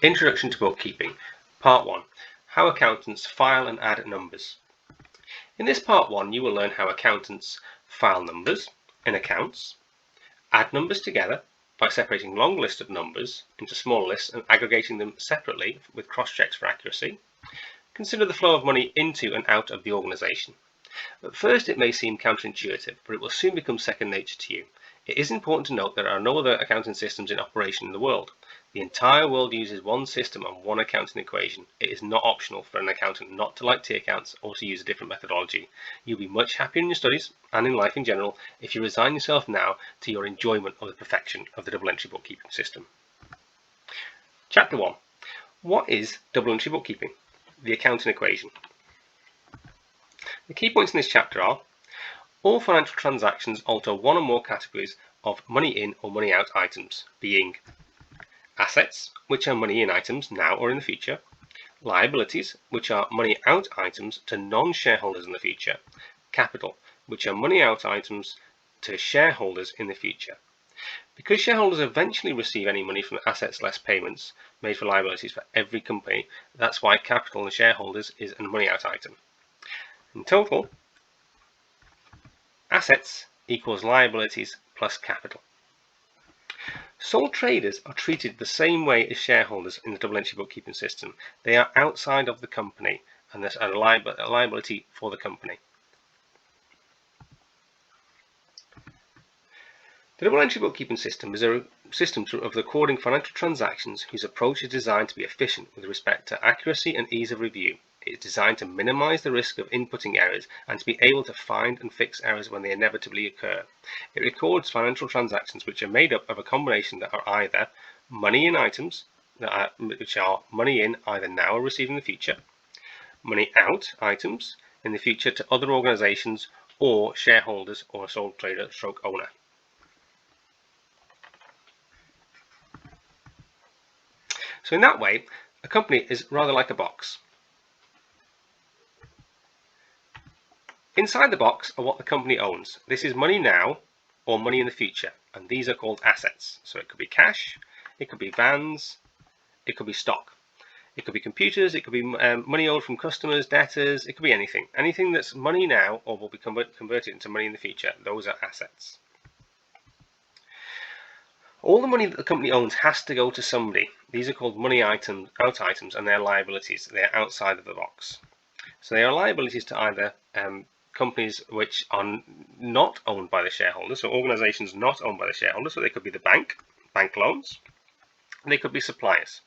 Introduction to Bookkeeping, Part 1. How accountants file and add numbers. In this Part 1 you will learn how accountants file numbers in accounts, add numbers together by separating long lists of numbers into small lists and aggregating them separately with cross-checks for accuracy, consider the flow of money into and out of the organisation. At first it may seem counterintuitive, but it will soon become second nature to you. It is important to note there are no other accounting systems in operation in the world. The entire world uses one system and one accounting equation. It is not optional for an accountant not to like T accounts or to use a different methodology. You'll be much happier in your studies and in life in general if you resign yourself now to your enjoyment of the perfection of the double entry bookkeeping system. Chapter 1. What is double entry bookkeeping? The accounting equation. The key points in this chapter are: all financial transactions alter one or more categories of money in or money out items, being assets, which are money in items now or in the future; liabilities, which are money out items to non-shareholders in the future; capital, which are money out items to shareholders in the future. Because shareholders eventually receive any money from assets less payments made for liabilities for every company, that's why capital and shareholders is a money out item. In total, assets equals liabilities plus capital. Sole traders are treated the same way as shareholders in the double entry bookkeeping system. They are outside of the company and thus are a liability for the company. The double entry bookkeeping system is a system of recording financial transactions whose approach is designed to be efficient with respect to accuracy and ease of review. It is designed to minimize the risk of inputting errors and to be able to find and fix errors when they inevitably occur. It records financial transactions which are made up of a combination that are either money in items, which are money in either now or received in the future, money out items in the future to other organizations or shareholders or a sole trader stroke owner. So in that way, a company is rather like a box. Inside the box are what the company owns. This is money now or money in the future, and these are called assets. So it could be cash, it could be vans, it could be stock, it could be computers, it could be money owed from customers, debtors, it could be anything. Anything that's money now or will be converted into money in the future, those are assets. All the money that the company owns has to go to somebody. These are called money out items, and they're liabilities. They're outside of the box. So they are liabilities to either companies which are not owned by the shareholders, so organizations not owned by the shareholders, so they could be the bank loans, and they could be suppliers.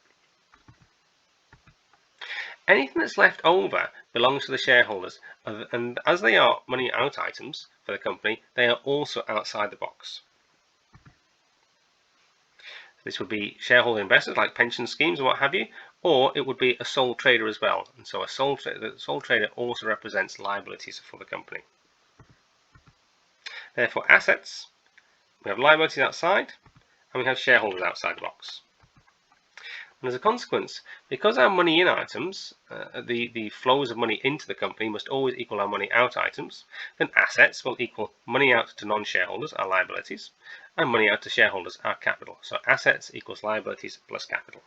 Anything that's left over belongs to the shareholders, and as they are money out items for the company, they are also outside the box. This would be shareholder investors like pension schemes and what have you, or it would be a sole trader as well. And so the sole trader also represents liabilities for the company. Therefore, assets, we have liabilities outside, and we have shareholders outside the box. And as a consequence, because our money in items, the flows of money into the company must always equal our money out items, then assets will equal money out to non-shareholders, our liabilities, and money out to shareholders, our capital. So assets equals liabilities plus capital.